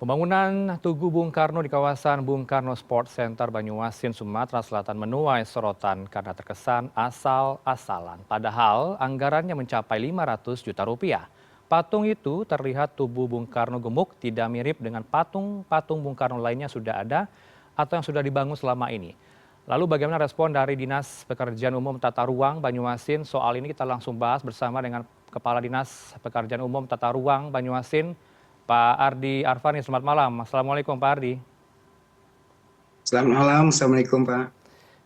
Pembangunan Tugu Bung Karno di kawasan Bung Karno Sport Center Banyuasin, Sumatera Selatan menuai sorotan karena terkesan asal-asalan. Padahal anggarannya mencapai 500 juta rupiah. Patung itu terlihat tubuh Bung Karno gemuk tidak mirip dengan patung-patung Bung Karno lainnya sudah ada atau yang sudah dibangun selama ini. Lalu bagaimana respon dari Dinas Pekerjaan Umum Tata Ruang Banyuasin? Soal ini kita langsung bahas bersama dengan Kepala Dinas Pekerjaan Umum Tata Ruang Banyuasin, Pak Ardi Arfani. Selamat malam. Assalamualaikum Pak Ardi. Selamat malam, Assalamualaikum Pak.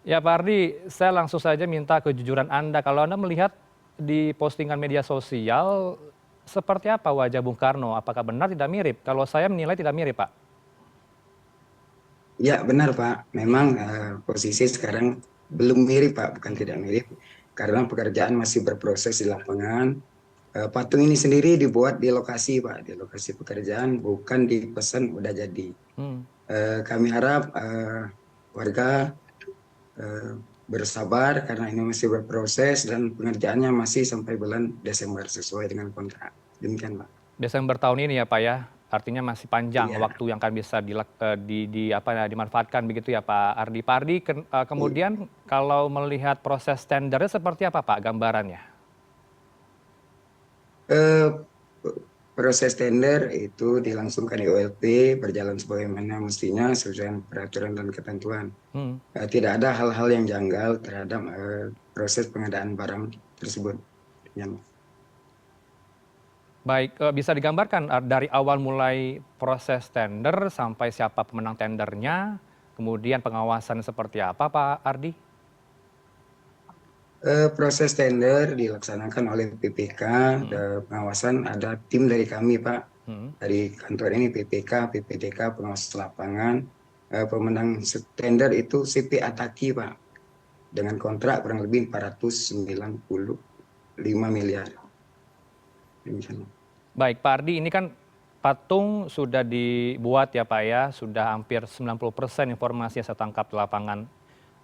Ya Pak Ardi, saya langsung saja minta kejujuran Anda. Kalau Anda melihat di postingan media sosial, seperti apa wajah Bung Karno? Apakah benar tidak mirip? Kalau saya menilai tidak mirip, Pak. Ya benar Pak, memang posisi sekarang belum mirip Pak, bukan tidak mirip. Karena pekerjaan masih berproses di lapangan. Patung ini sendiri dibuat di lokasi Pak, di lokasi pekerjaan, bukan dipesan udah jadi. Hmm. Kami harap warga bersabar karena ini masih berproses dan pengerjaannya masih sampai bulan Desember sesuai dengan kontrak. Demikian Pak. Desember tahun ini ya Pak ya? Artinya masih panjang Iya. waktu yang akan bisa dimanfaatkan begitu ya Pak Ardi. Pak Ardi, kemudian kalau melihat proses tendernya seperti apa Pak gambarannya? Eh, Proses tender itu dilangsungkan di OLP, berjalan sebagaimana mestinya sesuai dengan peraturan dan ketentuan. Hmm. Tidak ada hal-hal yang janggal terhadap proses pengadaan barang tersebut. Baik, bisa digambarkan dari awal mulai proses tender sampai siapa pemenang tendernya, kemudian pengawasan seperti apa Pak Ardi? Proses tender dilaksanakan oleh PPK, Hmm. pengawasan ada tim dari kami Pak, Hmm. dari kantor ini PPK, PPDK, pengawas lapangan, pemenang tender itu CP Ataki Pak, dengan kontrak kurang lebih 495 miliar. Baik Pak Ardi, ini kan patung sudah dibuat ya Pak ya, sudah hampir 90% informasi yang saya tangkap di lapangan.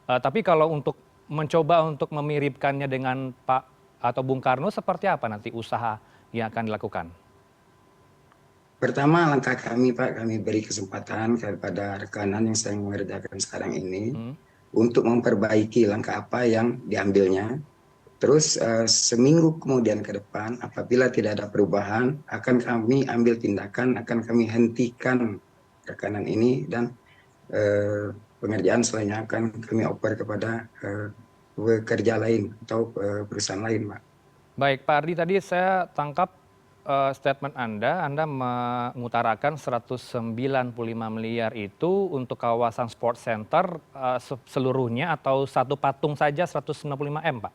Tapi kalau untuk mencoba untuk memiripkannya dengan Pak atau Bung Karno, seperti apa nanti usaha yang akan dilakukan? Pertama, langkah kami Pak, kami beri kesempatan kepada rekanan yang sedang mengerjakan sekarang ini Hmm. untuk memperbaiki langkah apa yang diambilnya. Terus seminggu kemudian ke depan, apabila tidak ada perubahan, akan kami ambil tindakan, akan kami hentikan rekanan ini dan pengerjaan selanjutnya akan kami oper kepada pekerja lain atau perusahaan lain, Pak. Baik Pak Ardi, tadi saya tangkap statement Anda mengutarakan 195 miliar itu untuk kawasan sport center seluruhnya atau satu patung saja 195 M, Pak?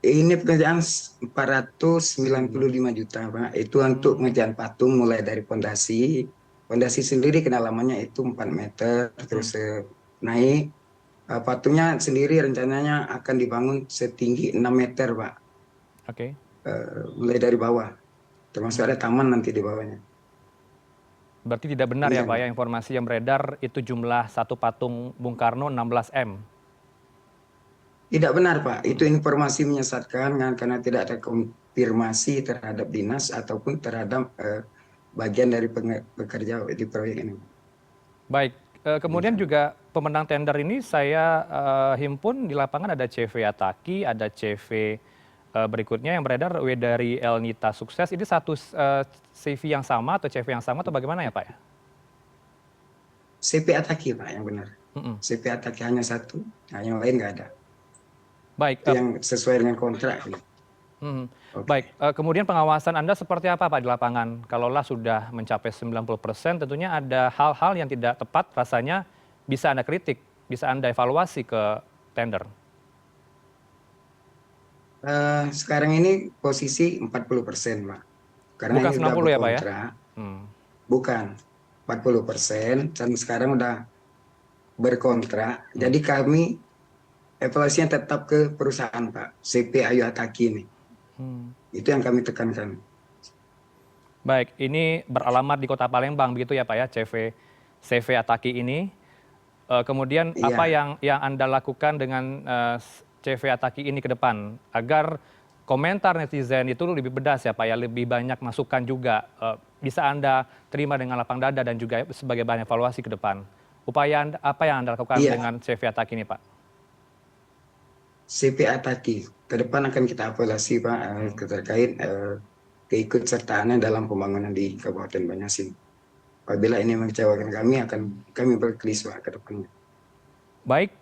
Ini pekerjaan 495 juta, Pak. Itu untuk Hmm. pengerjaan patung mulai dari pondasi. Pondasi sendiri kedalamannya itu 4 meter, Hmm. terus naik. Patungnya sendiri rencananya akan dibangun setinggi 6 meter, Pak. Oke. Mulai dari bawah. Termasuk ada taman nanti di bawahnya. Berarti tidak benar ya Demikian, Pak Pak. ya informasi yang beredar itu jumlah satu patung Bung Karno 16 M. Tidak benar, Pak. Itu Hmm. informasi menyesatkan karena tidak ada konfirmasi terhadap dinas ataupun terhadap bagian dari pekerja di proyek ini. Baik, kemudian Demikian. juga pemenang tender ini saya himpun di lapangan ada CV Ataki, ada CV berikutnya yang beredar W dari Elnita Sukses. Ini satu CV yang sama atau CV yang sama atau bagaimana ya Pak ya? CP Ataki, Pak, yang benar. Mm-mm. CP Ataki hanya satu, nah, yang lain nggak ada. Baik, Itu yang sesuai dengan kontrak. baik. Oke. Kemudian pengawasan Anda seperti apa Pak di lapangan? Kalaulah sudah mencapai 90%, tentunya ada hal-hal yang tidak tepat rasanya bisa Anda kritik, bisa Anda evaluasi ke tender. Sekarang ini posisi 40%, Pak. Karena Bukan ini udah 90 ya Pak ya? berkontrak, Hmm. bukan 40%, dan sekarang udah berkontrak. Hmm. Jadi kami evaluasinya tetap ke perusahaan, Pak. CP Ayu Ataki ini. Hmm. Itu yang kami tekankan. Baik, ini beralamat di Kota Palembang begitu ya Pak ya, CV Ataki ini. Kemudian apa Iya. yang Anda lakukan dengan CV Ataki ini ke depan agar komentar netizen itu lebih pedas ya Pak ya, lebih banyak masukan juga. Bisa Anda terima dengan lapang dada dan juga sebagai bahan evaluasi ke depan. Apa yang Anda lakukan Iya, dengan CV Atak ini Pak? CPA Taki. Ke depan akan kita evaluasi Pak terkait keikutsertaannya dalam pembangunan di Kabupaten Banyasin. Apabila ini mengecewakan kami, akan kami berkelis Pak ke depannya. Baik,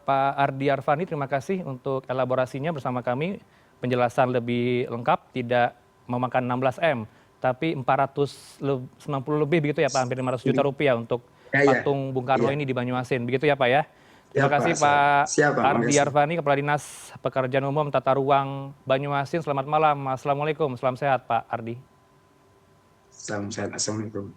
Pak Ardi Arfani, terima kasih untuk elaborasinya bersama kami. Penjelasan lebih lengkap, tidak memakan 16 M, tapi 490 lebih begitu ya Pak, hampir 500 juta rupiah untuk Ya, ya, patung Bung Karno iya. ini di Banyuasin. Begitu ya Pak ya? Ya Terima kasih Pak, siap. Pak Siap Pak, Ardi makasih. Arfani, Kepala Dinas Pekerjaan Umum Tata Ruang Banyuasin. Selamat malam, Assalamualaikum, salam sehat Pak Ardi. Salam sehat, Assalamualaikum.